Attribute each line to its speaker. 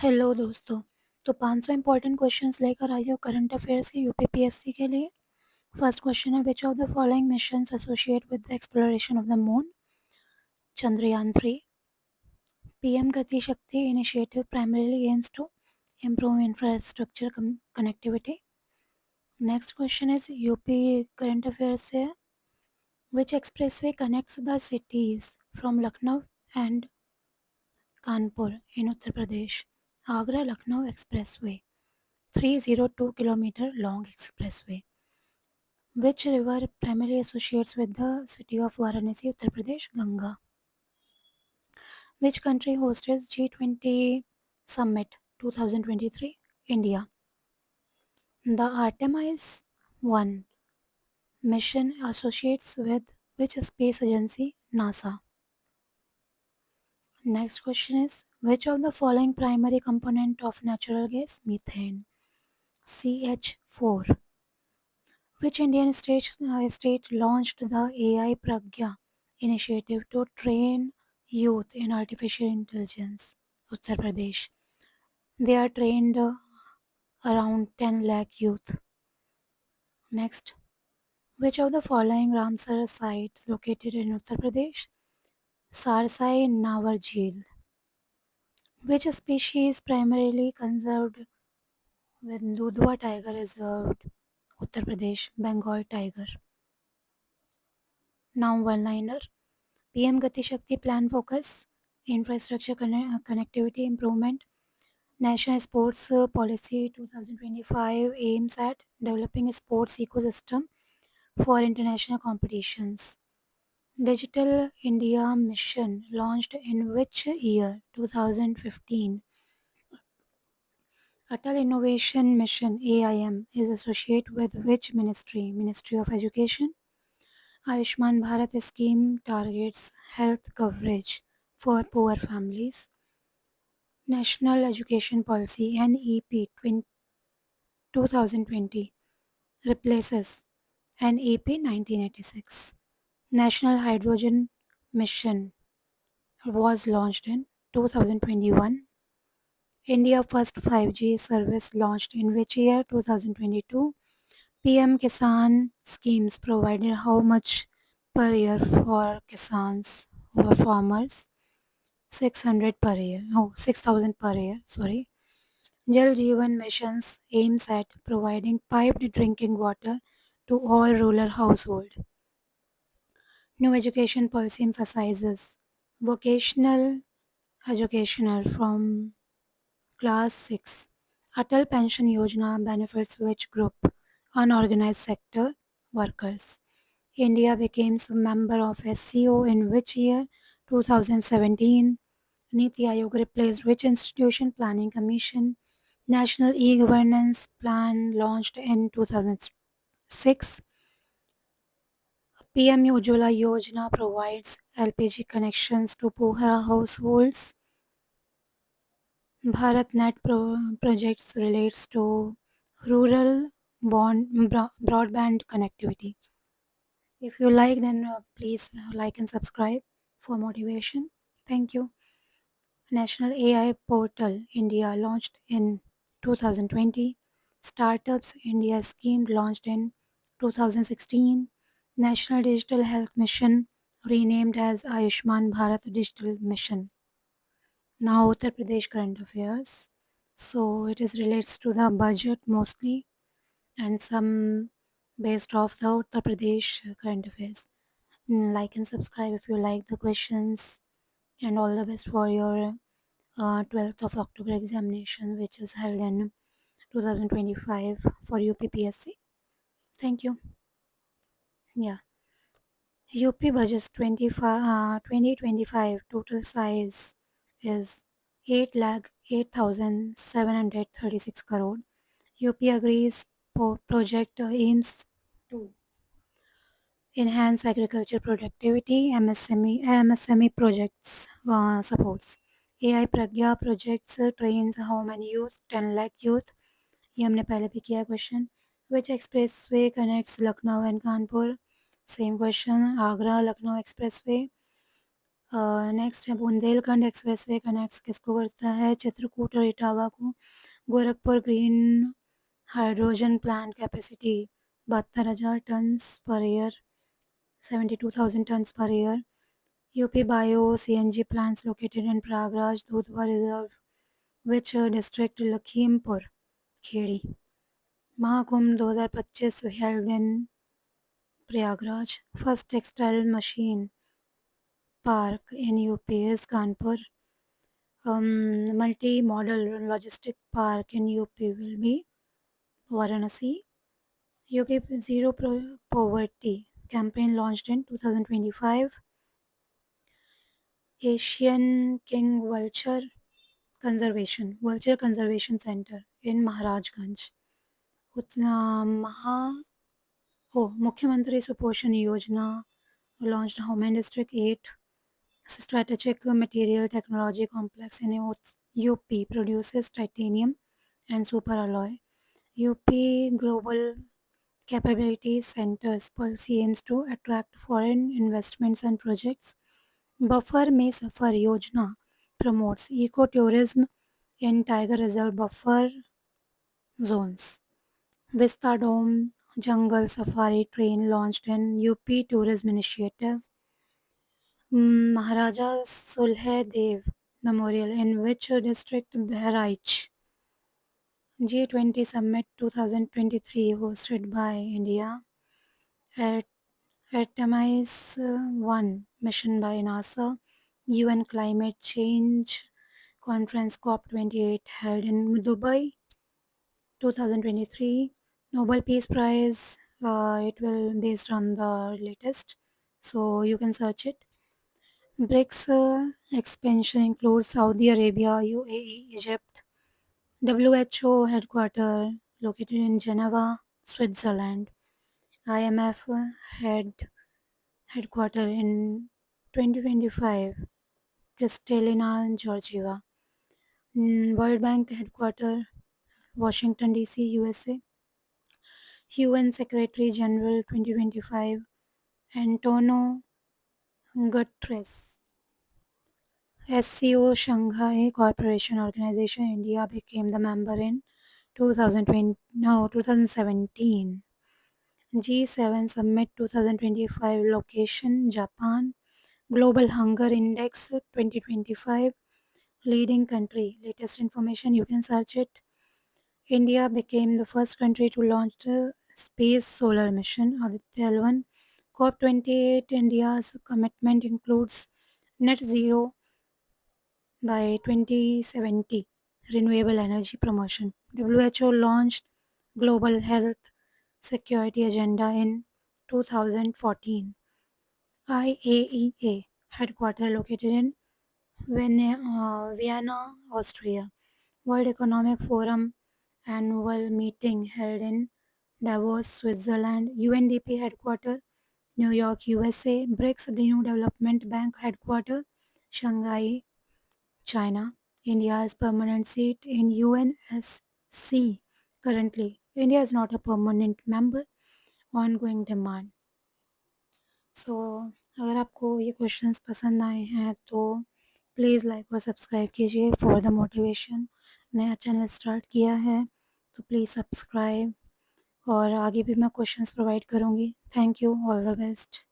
Speaker 1: Hello दोस्तों। तो 500 important questions लेकर आई हूँ करंट अफेयर्स के यूपीपीएससी के लिए। फर्स्ट क्वेश्चन है, which of the following missions associate with the exploration of the moon? Chandrayaan 3। PM Gati Shakti initiative primarily aims to improve infrastructure connectivity. Next question is UP current affairs से है, which expressway connects the cities from Lucknow and Kanpur in Uttar Pradesh? Agra Lucknow expressway, 302 kilometer long expressway. Which river primarily associates with the city of Varanasi, Uttar Pradesh? Ganga. Which country hosted G20 Summit 2023? India. The Artemis 1 mission associates with which space agency? NASA. Next question is, which of the following primary component of natural gas? Methane. CH4. Which Indian state launched the AI Pragya initiative to train youth in artificial intelligence? Uttar Pradesh. They are trained around 10 lakh youth. Next. Which of the following Ramsar sites located in Uttar Pradesh? Sarsai Nawar Jheel. Which species primarily conserved with Dudhwa Tiger Reserved? Uttar Pradesh. Bengal tiger. Now one-liner. PM Gati Shakti plan focus, infrastructure connectivity improvement. National Sports Policy 2025 aims at developing a sports ecosystem for international competitions. Digital India Mission launched in which year? 2015. Atal Innovation Mission AIM is associated with which ministry? Ministry of Education. Ayushman Bharat scheme targets health coverage for poor families. National Education Policy NEP 2020 replaces NEP 1986. National Hydrogen Mission was launched in 2021. India first 5G service launched in which year? 2022. PM Kisan schemes provided how much per year for Kisans or farmers? 600 per year. Oh, 6,000 per year. Sorry. Jal Jeevan missions aims at providing piped drinking water to all rural households. New education policy emphasizes vocational educational from class 6. Atal Pension Yojana benefits which group? Unorganized sector workers. India became a member of SCO in which year? 2017. Niti Aayog replaced which institution? Planning Commission. National E-Governance Plan launched in 2006. PM Ujjwala Yojana provides LPG connections to poorer households. BharatNet projects relates to rural broadband connectivity. If you like, then please like and subscribe for motivation. Thank you. National AI Portal India launched in 2020. Startups India scheme launched in 2016. National Digital Health Mission renamed as Ayushman Bharat Digital Mission. Now Uttar Pradesh current affairs. So it is relates to the budget mostly and some based off the Uttar Pradesh current affairs. Like and subscribe if you like the questions, and all the best for your 12th of October examination, which is held in 2025 for UPPSC. Thank you. Yeah. UP budget 2025 total size is 8 lakh 8,736 crore. UP agrees project aims to enhance agriculture productivity. MSME projects supports. AI Pragya projects trains how many youth? 10 lakh youth. ये हमने पहले भी किया question. Which expressway connects Lucknow and Kanpur? Same question. Agra Lucknow expressway. Next है Bundelkhand expressway connects किसको करता है? चित्रकूट और इटावा को। Gorakhpur green hydrogen plant capacity 72,000 tons per year, 72,000 tons per year. UP bio CNG plants located in Prayagraj Dudhwa Reserve, which district? Lakhimpur Kheri. Mahakumbh 2025 held in Prayagraj. First textile machine park in UP is Kanpur. Multi-modal logistic park in UP will be Varanasi. UP Zero Poverty campaign launched in 2025. Asian King Vulture Conservation Center in Maharajganj. Mukhyamantri Suposhan Yojana launched Home District 8. Strategic Material Technology Complex in UP produces titanium and superalloy. UP Global Capability Centers policy aims to attract foreign investments and projects. Buffer Mein Safar Yojana promotes ecotourism in tiger reserve buffer zones. Vista Dome Jungle Safari train launched in UP Tourism Initiative. Maharaja Sulhedev Memorial in which district? Bahraich. G20 Summit 2023 hosted by India. At Artemis 1 mission by NASA. UN Climate Change Conference COP28 held in Dubai 2023. Nobel Peace Prize, it will based on the latest, so you can search it. BRICS expansion includes Saudi Arabia, UAE, Egypt. WHO headquarters located in Geneva, Switzerland. IMF headquarters in 2025, Kristalina, Georgia. World Bank headquarters, Washington DC, USA. UN Secretary General 2025, Antonio Guterres. SCO Shanghai Cooperation Organization, India became the member in 2017. G7 Summit 2025 location Japan. Global Hunger Index 2025 leading country. Latest information you can search it. India became the first country to launch the space solar mission Aditya L1. COP28 India's commitment includes net zero by 2070 renewable energy promotion. WHO launched Global Health Security Agenda in 2014. IAEA headquarters located in Vienna, Austria. World Economic Forum annual meeting held in Davos, Switzerland. UNDP headquarters New York, USA. BRICS New Development Bank headquarters Shanghai, China. India's permanent seat in UNSC. Currently, India is not a permanent member. Ongoing demand. सो अगर आपको ये questions पसंद आए हैं तो please like और subscribe कीजिए for the motivation. नया चैनल स्टार्ट किया है तो प्लीज़ सब्सक्राइब, और आगे भी मैं क्वेश्चंस प्रोवाइड करूँगी। Thank you, all the best.